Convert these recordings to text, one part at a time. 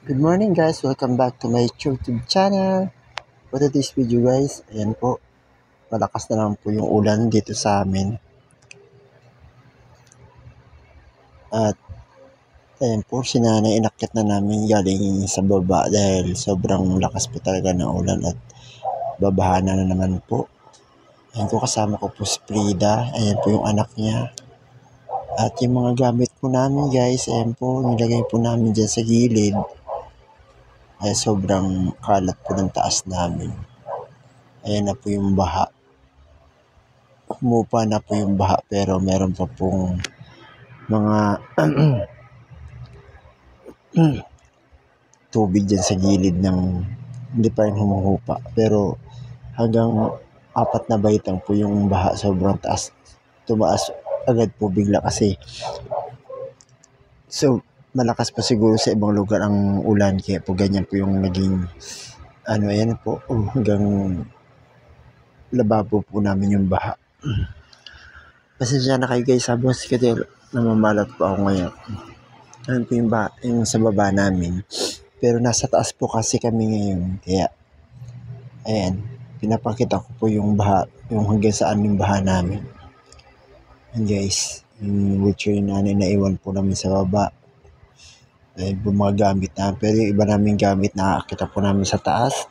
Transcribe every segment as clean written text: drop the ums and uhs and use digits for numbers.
Good morning guys, welcome back to my YouTube channel. For today's video guys, ayan po, malakas na lang po yung ulan dito sa amin. At ayan po, si nanay inakyat na namin galing sa baba dahil sobrang lakas po talaga ng ulan at babaha na naman po. Ayan po, kasama ko po si Frida, ayan po yung anak niya. At yung mga gamit po namin guys, ayan po, nilagay po namin dyan sa gilid. Ay sobrang kalat po ng taas namin. Ayan na po yung baha. Humupa na po yung baha pero meron pa pong mga tubig dyan sa gilid ng hindi pa rin humuhupa. Pero hanggang 4 na baitang po yung baha, sobrang taas. Tumaas agad po bigla kasi malakas pa siguro sa ibang lugar ang ulan kaya po ganyan po yung naging ayan po hanggang lababo po namin yung baha. Pasensya na kayo guys, sabi kasi namamalat po ako ngayon. Ayan po yung sa baba namin. Pero nasa taas po kasi kami ngayon. Kaya, ayan, pinapakita ko po yung baha, yung hanggang saan yung baha namin. Ayan guys, yung wheelchair yung nanay na iwan po namin sa baba. Ayan po mga gamit na. Pero yung iba namin gamit nakakita po namin sa taas.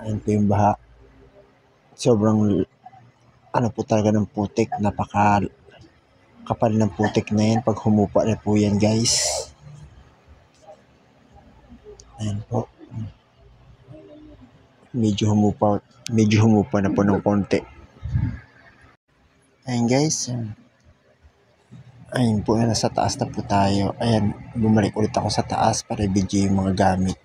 Ayan po yung baha. Sobrang, po talaga ng putik. Kapal ng putik na yan pag humupa na po yan guys. Ayan po. Medyo humupa na po ng konti. Ayan guys. Ayun po, nasa taas na po tayo. Ayan, bumalik ulit ako sa taas para i-video yung mga gamit.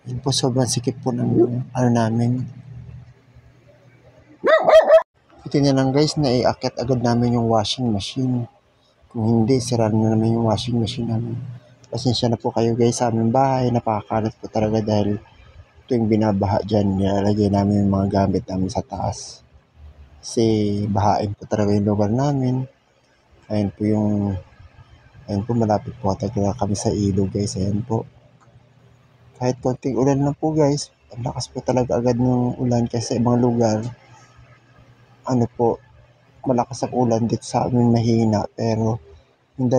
Ayan po, sobrang sikip po ng namin. Ito na lang guys, naiakit agad namin yung washing machine. Kung hindi, sira na naman yung washing machine namin. Pasensya na po kayo guys sa aming bahay. Napakakalat po talaga dahil tuwing binabaha dyan, nilalagay namin yung mga gamit namin sa taas. Kasi bahain po talaga yung lugar namin. Ayan po, malapit po talaga kami sa ilog guys. Ayan po. Kahit konting ulan lang po guys, ang lakas po talaga agad ng ulan kasi sa ibang lugar, malakas ang ulan dito sa amin mahina. Pero yung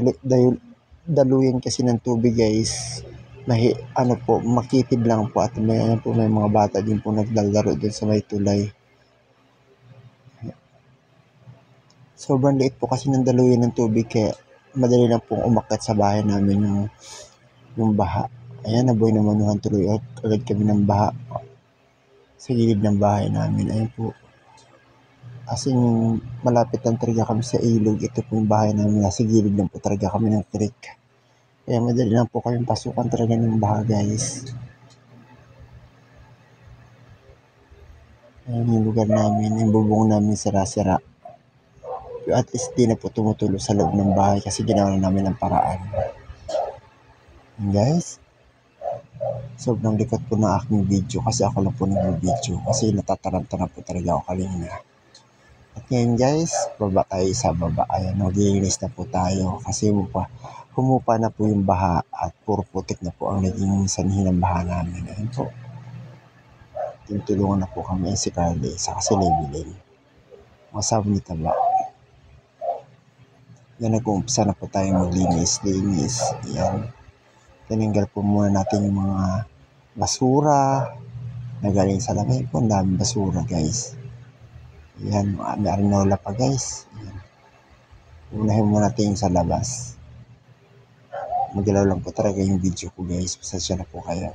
daluyan kasi ng tubig guys, makitid lang po at may mga bata din po naglalaro din sa may tulay. Sobrang liit po kasi ng daluyan ng tubig kaya madali lang pong umakyat sa bahay namin yung baha. Ayan, nabuhay naman tuloy agad kami ng baha sa gilid ng bahay namin. Ayan po. Kasi malapit lang talaga kami sa ilog. Ito po yung bahay namin. Nasa gilid lang po talaga kami ng creek. Kaya madali lang po kami pasukan talaga ng baha guys. Ayan yung lugar namin. Yung bubong namin sira-sira. Pero at least di na po tumutulo sa loob ng bahay kasi ginawa namin ang paraan. And guys, sobrang likot po ng aking video kasi ako lang po nag-video kasi natataranta na po talaga ako kanina. At ngayon guys, baba tayo sa baba. Ayan, maglilinis na po tayo kasi humupa na po yung baha at puro putik na po ang naging sanhi ng baha namin. Ayan po. Tinutulungan na po kami si Carly sa kasi Lebilin. Masabi ni Taba. Yan, nag-uumpisa na po tayo maglinis. Ayan. Tinanggal po muna natin yung mga basura na galing sa lamay po. Ang daming basura guys. Ayan, may arinola pa guys. Ayan. Unahin muna natin yung sa labas. Magalaw lang po talaga yung video ko guys. Pasensya na po kayo.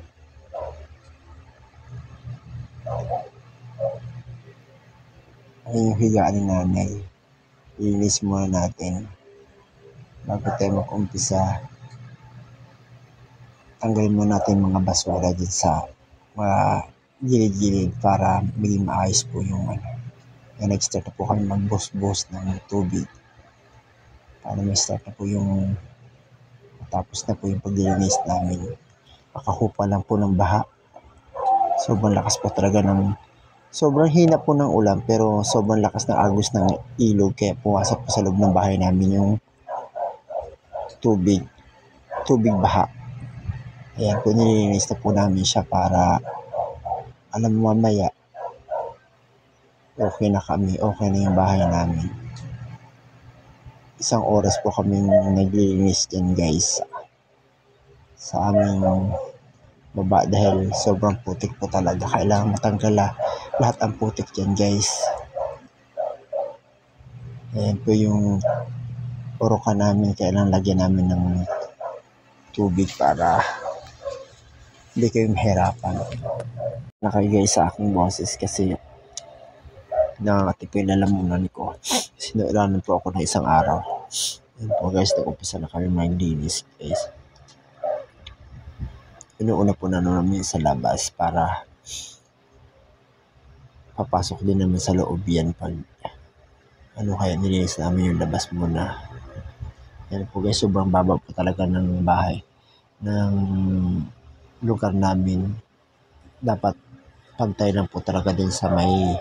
Ayan yung higaan ni nanay. Ilinis muna natin. Bago tayo mag-umpisa, tanggalin muna natin mga basura dyan sa mga gilid-gilid para maging maayos po yung Kaya nag-start na po kami mag-bus ng tubig para may start na po yung tapos na po yung paglilinis namin. Makahupa lang po ng baha. Sobrang lakas po talaga sobrang hina po ng ulan pero sobrang lakas ng agos ng ilog kaya pumasok po sa loob ng bahay namin yung tubig. tubig baha. Ayan po, nililinis na po namin siya para alam mo mamaya okay na kami, okay na yung bahay namin. Isang oras po kaming naglilinis din guys sa aming baba dahil sobrang putik po talaga. Kailangan matanggal lahat ang putik dyan guys. Ayan po yung urukan namin, kailangan lagyan namin ng tubig para hindi kayo mahirapan. Nakay guys sa aking boses kasi nakakatipid na lamunan ko. Sinuulanan po ako ng isang araw. Ayan po guys, nag-umpisa na kami maglinis guys. Inuuna po na namin sa labas para papasok din naman sa loob yan pag kaya nilinis namin yung labas muna. Yan po guys, sobrang baba po talaga ng bahay ng lugar namin. Dapat pantay lang po talaga din sa may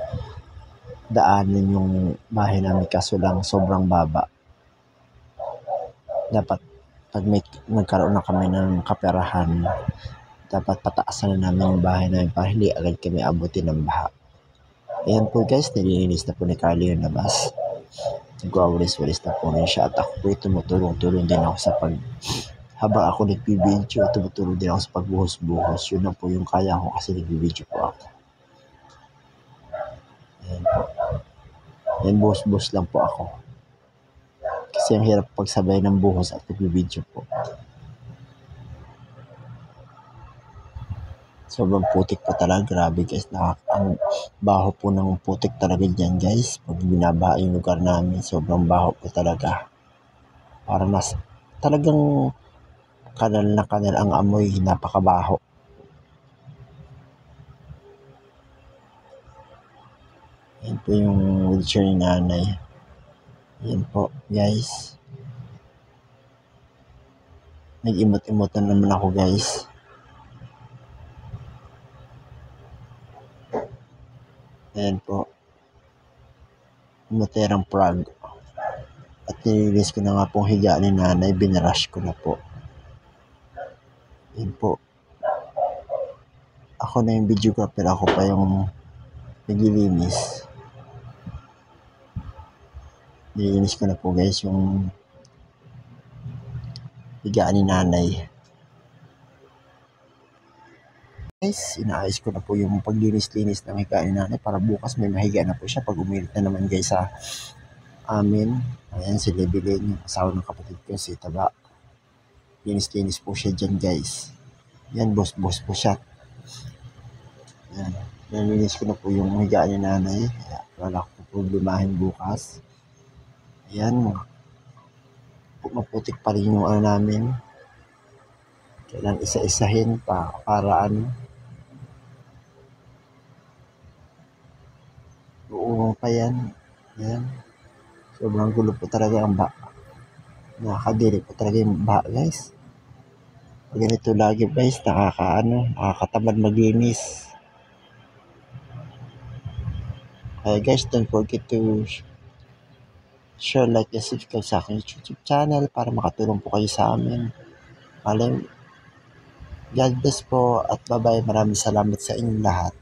daanan yung bahay namin, kaso lang sobrang baba. Dapat pag nagkaroon na kami ng kaperahan, dapat pataasan na namin yung bahay namin para hindi agad kami abutin ng baha. Ayan po guys, nililinis na po ni Carly yung labas. Nagwawalis-walis na po rin siya at ako po tumutulong-tulong din ako sa habang ako nagbibideo, tumutulong din ako sa pagbuhos-buhos. Yun na po yung kaya ko kasi nagbibideo po ako. Ayan po. Ayan, buhos-buhos lang po ako. Kasi ang hirap pagsabay ng buhos at nagbibideo po. Sobrang putik po talaga. Grabe guys. Ang baho po ng putik talaga dyan guys. Pag binabaha yung lugar namin, sobrang baho po talaga. Para talagang kanal na kanal ang amoy. Napakabaho. Yan po yung wheelchair ni nanay. Yan po guys. Nag-imot-imotan naman ako guys. Ayan po. Materang prag. At nililis ko na nga pong higa ni nanay. Binarush ko na po. Ayan po. Ako na yung videographer. Ako pa yung naglilinis. Nilinis ko na po guys yung higa ni nanay. Guys, inaayos ko na po yung paglinis-linis ng higa ni nanay para bukas may mahiga na po siya pag umilit na naman guys sa amin. Ayan si Lebilin, yung asawa ng kapatid ko si Taba. Linis-linis po siya dyan guys. Yan, boss po siya. Yan, nalinis ko na po yung higa ni nanay. Wala ko problemahin bukas. Ayan, maputik pa rin yung namin. Kailangan isa-isahin para uurong pa yan. Yan. Sobrang gulo po talaga ang nakakadiri po talaga yung guys. Pag ganito lagi guys, nakakatamad maglinis. Kaya guys, don't forget to share, like, and subscribe sa aking YouTube channel para makatulong po kayo sa amin. God bless po at bye-bye. Maraming salamat sa inyong lahat.